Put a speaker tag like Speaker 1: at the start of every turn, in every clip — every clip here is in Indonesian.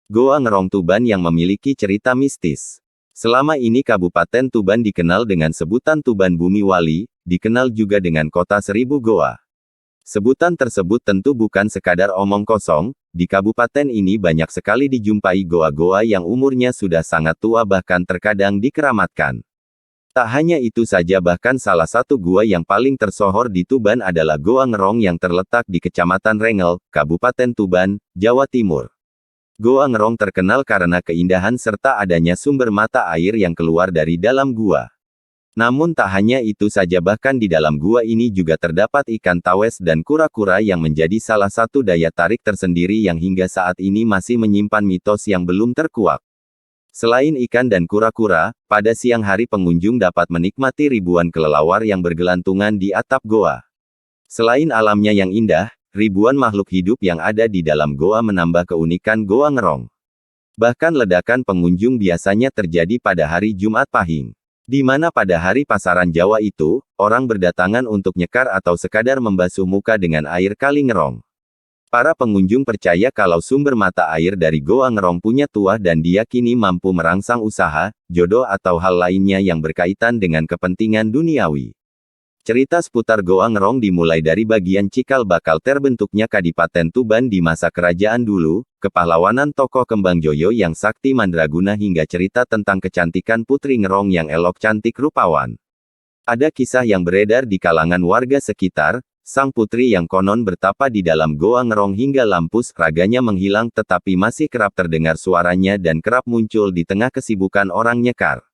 Speaker 1: Goa Ngerong Tuban yang memiliki cerita mistis. Selama ini Kabupaten Tuban dikenal dengan sebutan Tuban Bumi Wali, dikenal juga dengan Kota Seribu Goa. Sebutan tersebut tentu bukan sekadar omong kosong, di kabupaten ini banyak sekali dijumpai goa-goa yang umurnya sudah sangat tua bahkan terkadang dikeramatkan. Tak hanya itu saja, bahkan salah satu gua yang paling tersohor di Tuban adalah Goa Ngerong yang terletak di Kecamatan Rengel, Kabupaten Tuban, Jawa Timur. Goa Ngerong terkenal karena keindahan serta adanya sumber mata air yang keluar dari dalam gua. Namun tak hanya itu saja, bahkan di dalam gua ini juga terdapat ikan tawes dan kura-kura yang menjadi salah satu daya tarik tersendiri yang hingga saat ini masih menyimpan mitos yang belum terkuak. Selain ikan dan kura-kura, pada siang hari pengunjung dapat menikmati ribuan kelelawar yang bergelantungan di atap goa. Selain alamnya yang indah, ribuan makhluk hidup yang ada di dalam goa menambah keunikan Goa Ngerong. Bahkan ledakan pengunjung biasanya terjadi pada hari Jumat Pahing, di mana pada hari pasaran Jawa itu, orang berdatangan untuk nyekar atau sekadar membasuh muka dengan air Kali Ngerong. Para pengunjung percaya kalau sumber mata air dari Goa Ngerong punya tuah dan diyakini mampu merangsang usaha, jodoh atau hal lainnya yang berkaitan dengan kepentingan duniawi. Cerita seputar Goa Ngerong dimulai dari bagian cikal bakal terbentuknya Kadipaten Tuban di masa kerajaan dulu, kepahlawanan tokoh Kembang Joyo yang sakti mandraguna hingga cerita tentang kecantikan Putri Ngerong yang elok cantik rupawan. Ada kisah yang beredar di kalangan warga sekitar, sang putri yang konon bertapa di dalam Goa Ngerong hingga lampus raganya menghilang tetapi masih kerap terdengar suaranya dan kerap muncul di tengah kesibukan orang nyekar.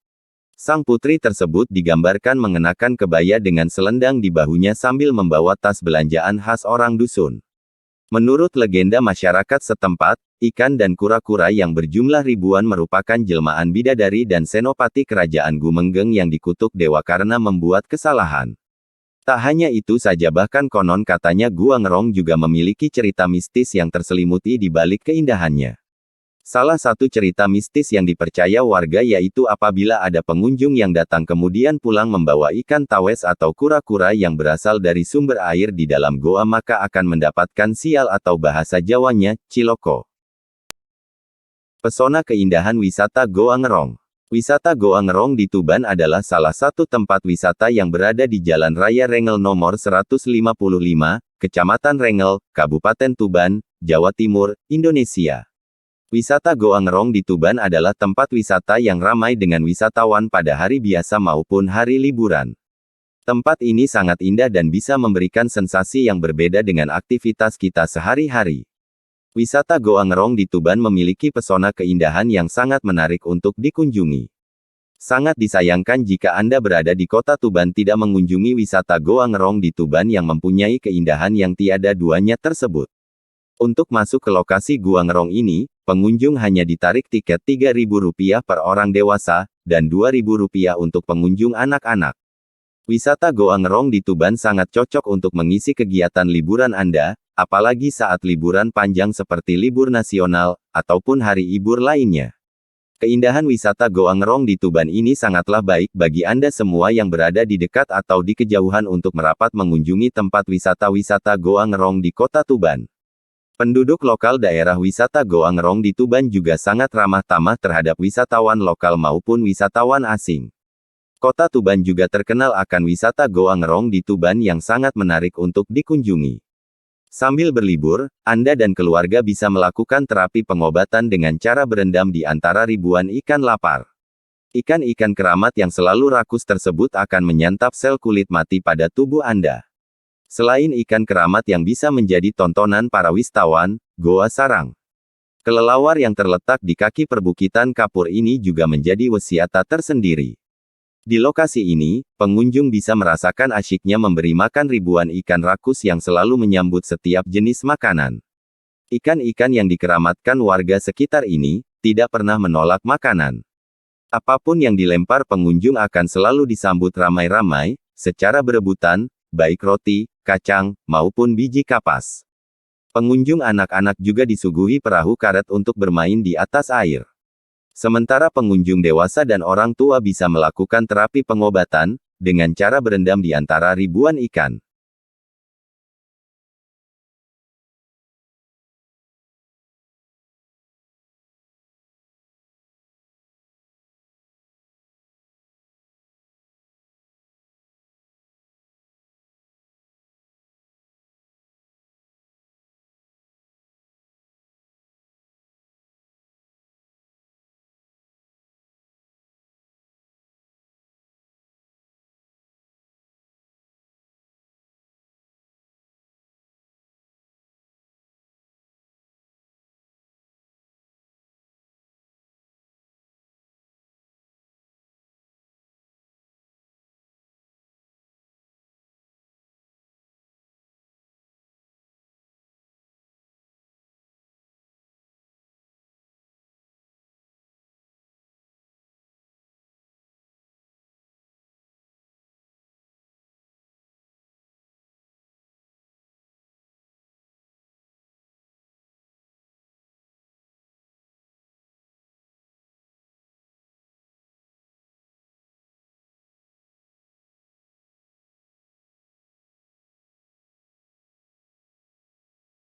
Speaker 1: Sang putri tersebut digambarkan mengenakan kebaya dengan selendang di bahunya sambil membawa tas belanjaan khas orang dusun. Menurut legenda masyarakat setempat, ikan dan kura-kura yang berjumlah ribuan merupakan jelmaan bidadari dan senopati kerajaan Gumenggeng yang dikutuk dewa karena membuat kesalahan. Tak hanya itu saja, bahkan konon katanya Goa Ngerong juga memiliki cerita mistis yang terselimuti di balik keindahannya. Salah satu cerita mistis yang dipercaya warga yaitu apabila ada pengunjung yang datang kemudian pulang membawa ikan tawes atau kura-kura yang berasal dari sumber air di dalam goa maka akan mendapatkan sial atau bahasa Jawanya, ciloko. Pesona keindahan wisata Goa Ngerong. Wisata Goa Ngerong di Tuban adalah salah satu tempat wisata yang berada di Jalan Raya Rengel nomor 155, Kecamatan Rengel, Kabupaten Tuban, Jawa Timur, Indonesia. Wisata Goa Ngerong di Tuban adalah tempat wisata yang ramai dengan wisatawan pada hari biasa maupun hari liburan. Tempat ini sangat indah dan bisa memberikan sensasi yang berbeda dengan aktivitas kita sehari-hari. Wisata Goa Ngerong di Tuban memiliki pesona keindahan yang sangat menarik untuk dikunjungi. Sangat disayangkan jika Anda berada di kota Tuban tidak mengunjungi wisata Goa Ngerong di Tuban yang mempunyai keindahan yang tiada duanya tersebut. Untuk masuk ke lokasi Goa Ngerong ini, pengunjung hanya ditarik tiket Rp3.000 per orang dewasa, dan Rp2.000 untuk pengunjung anak-anak. Wisata Goa Ngerong di Tuban sangat cocok untuk mengisi kegiatan liburan Anda, apalagi saat liburan panjang seperti libur nasional, ataupun hari libur lainnya. Keindahan wisata Goa Ngerong di Tuban ini sangatlah baik bagi Anda semua yang berada di dekat atau di kejauhan untuk merapat mengunjungi tempat wisata-wisata Goa Ngerong di kota Tuban. Penduduk lokal daerah wisata Goa Ngerong di Tuban juga sangat ramah tamah terhadap wisatawan lokal maupun wisatawan asing. Kota Tuban juga terkenal akan wisata Goa Ngerong di Tuban yang sangat menarik untuk dikunjungi. Sambil berlibur, Anda dan keluarga bisa melakukan terapi pengobatan dengan cara berendam di antara ribuan ikan lapar. Ikan-ikan keramat yang selalu rakus tersebut akan menyantap sel kulit mati pada tubuh Anda. Selain ikan keramat yang bisa menjadi tontonan para wisatawan, Goa Sarang kelelawar yang terletak di kaki perbukitan kapur ini juga menjadi wisata tersendiri. Di lokasi ini, pengunjung bisa merasakan asyiknya memberi makan ribuan ikan rakus yang selalu menyambut setiap jenis makanan. Ikan-ikan yang dikeramatkan warga sekitar ini, tidak pernah menolak makanan. Apapun yang dilempar pengunjung akan selalu disambut ramai-ramai, secara berebutan, baik roti, kacang, maupun biji kapas. Pengunjung anak-anak juga disuguhi perahu karet untuk bermain di atas air. Sementara pengunjung dewasa dan orang tua bisa melakukan terapi pengobatan, dengan cara berendam di antara ribuan ikan.